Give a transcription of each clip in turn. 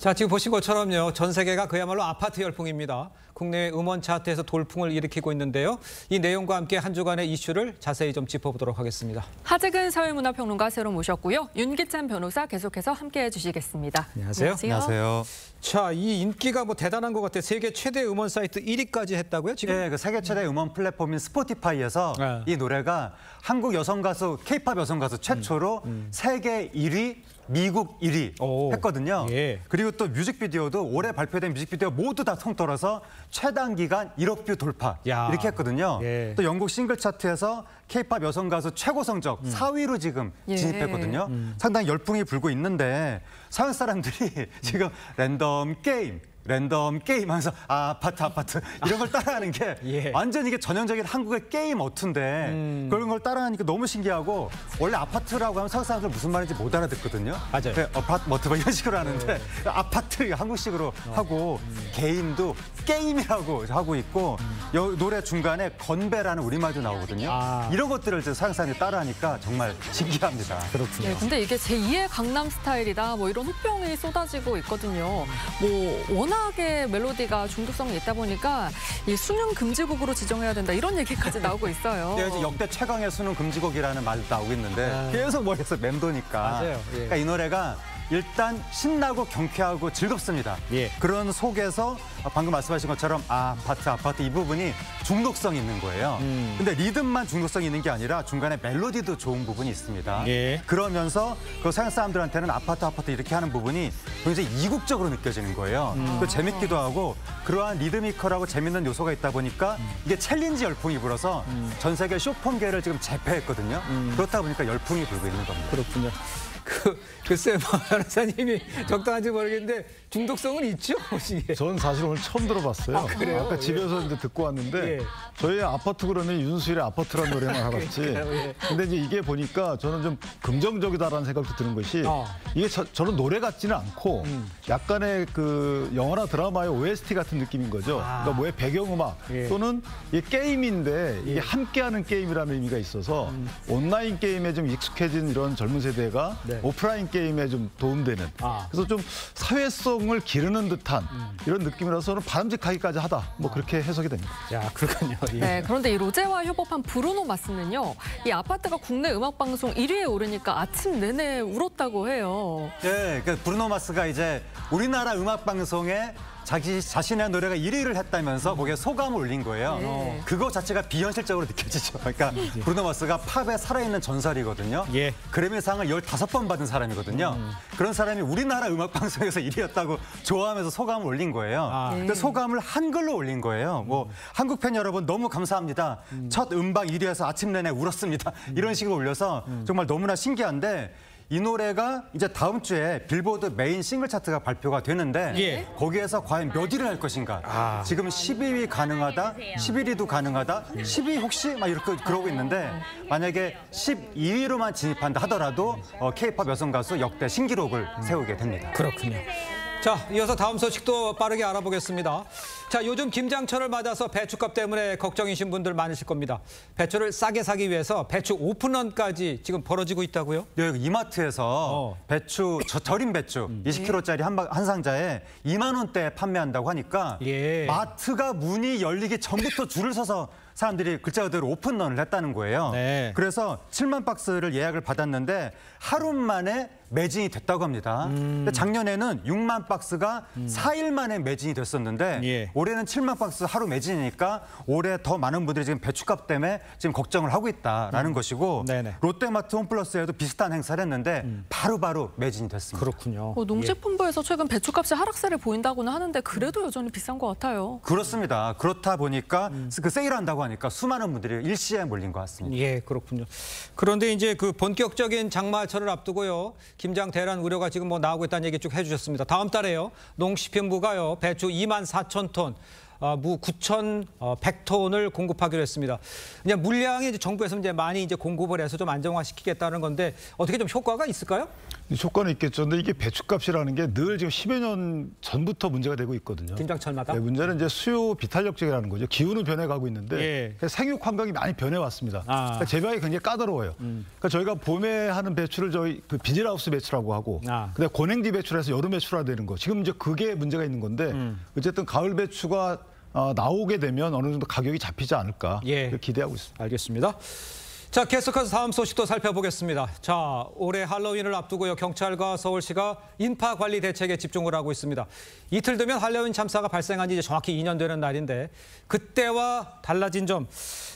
자, 지금 보신 것처럼요. 전 세계가 그야말로 아파트 열풍입니다. 국내 음원 차트에서 돌풍을 일으키고 있는데요. 이 내용과 함께 한 주간의 이슈를 자세히 좀 짚어보도록 하겠습니다. 하재근 사회문화평론가 새로 모셨고요. 윤기찬 변호사 계속해서 함께해 주시겠습니다. 안녕하세요. 안녕하세요. 자, 이 인기가 대단한 것 같아요. 세계 최대 음원 사이트 1위까지 했다고요, 지금? 네, 그 세계 최대 음원 플랫폼인 스포티파이에서 이 노래가 한국 여성 가수, K-팝 여성 가수 최초로 세계 1위, 미국 1위 했거든요. 예. 그리고 또 뮤직비디오도 올해 발표된 뮤직비디오 모두 다 통틀어서 최단 기간 1억 뷰 돌파 이렇게 했거든요. 예. 또 영국 싱글 차트에서 K-팝 여성 가수 최고 성적 4위로 지금 진입했거든요. 상당히 열풍이 불고 있는데 서양 사람들이 지금 랜덤 게임 하면서 아파트 이런 걸 따라하는 게 예. 완전 이게 전형적인 한국의 게임 어투인데 그런 걸 따라하니까 너무 신기하고 원래 아파트라고 하면 서양 사람들 무슨 말인지 못 알아듣거든요. 맞아요. 네, 어파트 뭐 이런 식으로 하는데 아파트 한국식으로 하고 게임도 게임이라고 하고 있고 노래 중간에 건배라는 우리말도 나오거든요. 이런 것들을 이제 서양 사람들이 따라하니까 정말 신기합니다. 그렇군요. 네, 근데 이게 제2의 강남 스타일이다 뭐 이런 호평이 쏟아지고 있거든요. 워낙에 멜로디가 중독성이 있다 보니까 이 수능 금지곡으로 지정해야 된다 이런 얘기까지 나오고 있어요. 네, 이제 역대 최강의 수능 금지곡이라는 말도 나오고 있는데 계속 머리에서 맴도니까. 맞아요. 예. 그러니까 이 노래가 일단 신나고 경쾌하고 즐겁습니다. 예. 그런 속에서 방금 말씀하신 것처럼 아파트 이 부분이 중독성이 있는 거예요. 근데 리듬만 중독성이 있는 게 아니라 중간에 멜로디도 좋은 부분이 있습니다. 예. 그러면서 그 서양 사람들한테는 아파트 이렇게 하는 부분이 굉장히 이국적으로 느껴지는 거예요. 또 재밌기도 하고 그러한 리드미컬하고 재밌는 요소가 있다 보니까 이게 챌린지 열풍이 불어서 전 세계 쇼폰계를 지금 제패했거든요. 그렇다 보니까 열풍이 불고 있는 겁니다. 그렇군요. 글쎄, 변호사님이 적당한지 모르겠는데 중독성은 있죠? 이게. 전 사실 오늘 처음 들어봤어요. 그래요? 아까 집에서 이제 듣고 왔는데 예. 저희 아파트 그러면 윤수일의 아파트라는 노래만 알았지. 예. 근데 이제 이게 보니까 저는 좀 긍정적이다라는 생각도 드는 것이 이게 저는 노래 같지는 않고 약간의 그 영화나 드라마의 OST 같은 느낌인 거죠. 그러니까 뭐의 배경음악 예. 또는 이게 게임인데 이게 함께하는 게임이라는 의미가 있어서 온라인 게임에 좀 익숙해진 이런 젊은 세대가 네. 오프라인 게임에 좀 도움되는 그래서 좀 사회성을 기르는 듯한 이런 느낌이라서는 바람직하기까지 하다 뭐 그렇게 해석이 됩니다. 야, 그렇군요. 예. 네, 그런데 이 로제와 협업한 브루노 마스는요. 이 아파트가 국내 음악방송 1위에 오르니까 아침 내내 울었다고 해요. 네, 그러니까 브루노 마스가 이제 우리나라 음악 방송에 자신의 노래가 1위를 했다면서 거기에 소감을 올린 거예요. 네. 그거 자체가 비현실적으로 느껴지죠. 그러니까 브루노 마스가 팝의 살아있는 전설이거든요. 예. 그래미상을 15번 받은 사람이거든요. 그런 사람이 우리나라 음악 방송에서 1위였다고 좋아하면서 소감을 올린 거예요. 근데 소감을 한글로 올린 거예요. 뭐 한국 팬 여러분 너무 감사합니다. 첫 음방 1위에서 아침 내내 울었습니다. 이런 식으로 올려서 정말 너무나 신기한데 이 노래가 이제 다음 주에 빌보드 메인 싱글 차트가 발표가 되는데 예. 거기에서 과연 몇 위를 할 것인가. 지금 12위 가능하다, 11위도 가능하다, 10위 혹시 막 이렇게 그러고 있는데 만약에 12위로만 진입한다 하더라도 K-팝 여성 가수 역대 신기록을 세우게 됩니다. 그렇군요. 자, 이어서 다음 소식도 빠르게 알아보겠습니다. 자, 요즘 김장철을 맞아서 배추값 때문에 걱정이신 분들 많으실 겁니다. 배추를 싸게 사기 위해서 배추 오픈런까지 지금 벌어지고 있다고요? 여기 이마트에서 배추, 절임 배추 20kg짜리 한 상자에 2만 원대에 판매한다고 하니까 예. 마트가 문이 열리기 전부터 줄을 서서 사람들이 글자 그대로 오픈런을 했다는 거예요. 네. 그래서 7만 박스를 예약을 받았는데 하루 만에 매진이 됐다고 합니다. 근데 작년에는 6만 박스가 4일 만에 매진이 됐었는데 예. 올해는 7만 박스 하루 매진이니까 올해 더 많은 분들이 지금 배추값 때문에 지금 걱정을 하고 있다라는 것이고 네네. 롯데마트 홈플러스에도 비슷한 행사를 했는데 바로바로 매진이 됐습니다. 그렇군요. 농식품부에서 최근 배추값이 하락세를 보인다고는 하는데 그래도 여전히 비싼 것 같아요. 그렇습니다. 그렇다 보니까 그 세일한다고 하니까 수많은 분들이 일시에 몰린 것 같습니다. 예, 그렇군요. 그런데 이제 그 본격적인 장마철을 앞두고요. 김장 대란 우려가 지금 나오고 있다는 얘기 쭉 해주셨습니다. 다음 달에요. 농식품부가요. 배추 24,000톤 무 9,100톤을 공급하기로 했습니다. 그냥 물량이 이제 정부에서 이제 많이 이제 공급을 해서 좀 안정화시키겠다는 건데 어떻게 좀 효과가 있을까요? 효과는 있겠죠. 근데 이게 배추값이라는 게 늘 지금 10여 년 전부터 문제가 되고 있거든요. 김장철마다. 네, 문제는 이제 수요 비탄력적이라는 거죠. 기후는 변해가고 있는데 생육 환경이 많이 변해왔습니다. 그러니까 재배하기 굉장히 까다로워요. 그러니까 저희가 봄에 하는 배추를 저희 그 비닐하우스 배추라고 하고, 근데 고냉지 배추라서 여름 배추화되는 거. 지금 이제 그게 문제가 있는 건데 어쨌든 가을 배추가 나오게 되면 어느 정도 가격이 잡히지 않을까 기대하고 있습니다. 알겠습니다. 자, 계속해서 다음 소식도 살펴보겠습니다. 자, 올해 할로윈을 앞두고요. 경찰과 서울시가 인파 관리 대책에 집중을 하고 있습니다. 이틀 뒤면 할로윈 참사가 발생한 지 이제 정확히 2년 되는 날인데 그때와 달라진 점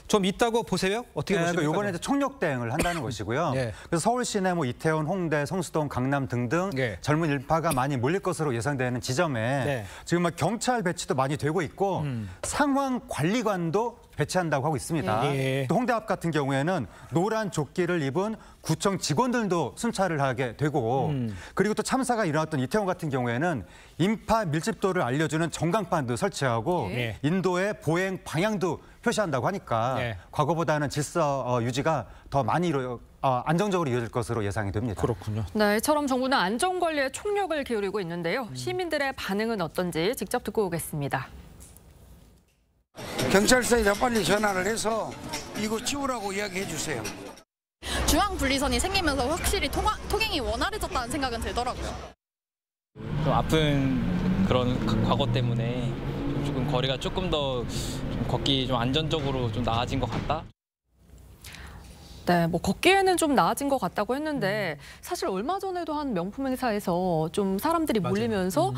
좀 있다고 보세요? 어떻게 보십니까? 그러니까 이번에 이제 총력 대응을 한다는 것이고요. 그래서 서울 시내 뭐 이태원, 홍대, 성수동, 강남 등등 젊은 일파가 많이 몰릴 것으로 예상되는 지점에 지금 막 경찰 배치도 많이 되고 있고 상황 관리관도 배치한다고 하고 있습니다. 또 홍대 앞 같은 경우에는 노란 조끼를 입은 구청 직원들도 순찰을 하게 되고 그리고 또 참사가 일어났던 이태원 같은 경우에는 인파 밀집도를 알려주는 전광판도 설치하고 인도의 보행 방향도 표시한다고 하니까 과거보다는 질서 유지가 더 많이 안정적으로 이어질 것으로 예상이 됩니다. 그렇군요. 네, 이처럼 정부는 안전관리에 총력을 기울이고 있는데요. 시민들의 반응은 어떤지 직접 듣고 오겠습니다. 경찰서에다 빨리 전화를 해서 이거 치우라고 이야기해 주세요. 중앙 분리선이 생기면서 확실히 통행이 원활해졌다는 생각은 들더라고요. 좀 아픈 그런 과거 때문에 조금 거리가 조금 더 좀 걷기 좀 안전적으로 좀 나아진 것 같다. 네, 뭐 걷기에는 좀 나아진 것 같다고 했는데 사실 얼마 전에도 한 명품 행사에서 좀 사람들이 몰리면서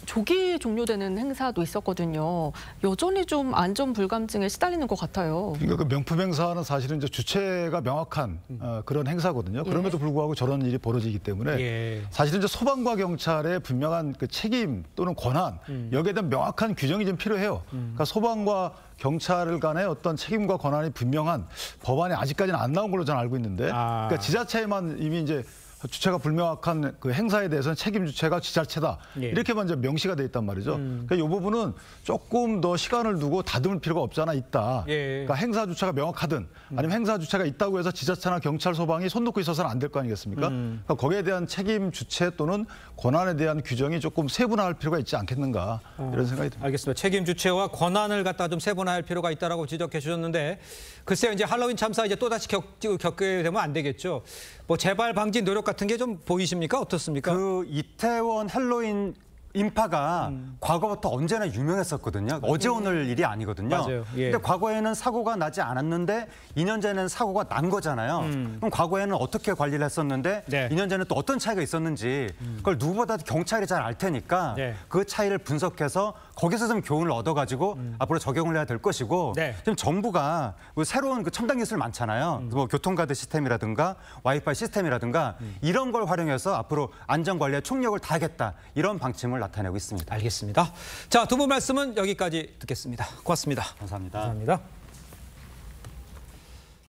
조기 종료되는 행사도 있었거든요. 여전히 좀 안전 불감증에 시달리는 것 같아요. 그러니까 그 명품 행사는 사실은 이제 주체가 명확한 그런 행사거든요. 그럼에도 불구하고 저런 일이 벌어지기 때문에 사실은 이제 소방과 경찰의 분명한 그 책임 또는 권한 여기에 대한 명확한 규정이 좀 필요해요. 그러니까 소방과 경찰 간의 어떤 책임과 권한이 분명한 법안이 아직까지는 안 나온 걸로 저는 알고 있는데, 그러니까 지자체에만 이미 이제 주체가 불명확한 그 행사에 대해서는 책임 주체가 지자체다. 이렇게만 이제 명시가 돼 있단 말이죠. 그러니까 이 부분은 조금 더 시간을 두고 다듬을 필요가 없잖아 있다. 그러니까 행사 주체가 명확하든 아니면 행사 주체가 있다고 해서 지자체나 경찰, 소방이 손 놓고 있어서는 안 될 거 아니겠습니까? 그러니까 거기에 대한 책임 주체 또는 권한에 대한 규정이 조금 세분화할 필요가 있지 않겠는가 이런 생각이 듭니다. 알겠습니다. 책임 주체와 권한을 갖다 좀 세분화할 필요가 있다라고 지적해 주셨는데 글쎄요, 이제 할로윈 참사 이제 또다시 겪게 되면 안 되겠죠. 뭐 재발 방지 노력 같은 게 좀 보이십니까? 어떻습니까? 그 이태원 할로윈 인파가 과거부터 언제나 유명했었거든요. 어제 오늘 일이 아니거든요. 맞아요. 근데 과거에는 사고가 나지 않았는데 2년 전에는 사고가 난 거잖아요. 그럼 과거에는 어떻게 관리를 했었는데 2년 전에 또 어떤 차이가 있었는지 그걸 누구보다 경찰이 잘 알 테니까 그 차이를 분석해서 거기서 좀 교훈을 얻어가지고 앞으로 적용을 해야 될 것이고 지금 정부가 새로운 그 첨단 기술 많잖아요. 뭐 교통카드 시스템이라든가 와이파이 시스템이라든가 이런 걸 활용해서 앞으로 안전관리에 총력을 다하겠다 이런 방침을 나타내고 있습니다. 알겠습니다. 자, 두 분 말씀은 여기까지 듣겠습니다. 고맙습니다. 감사합니다. 감사합니다.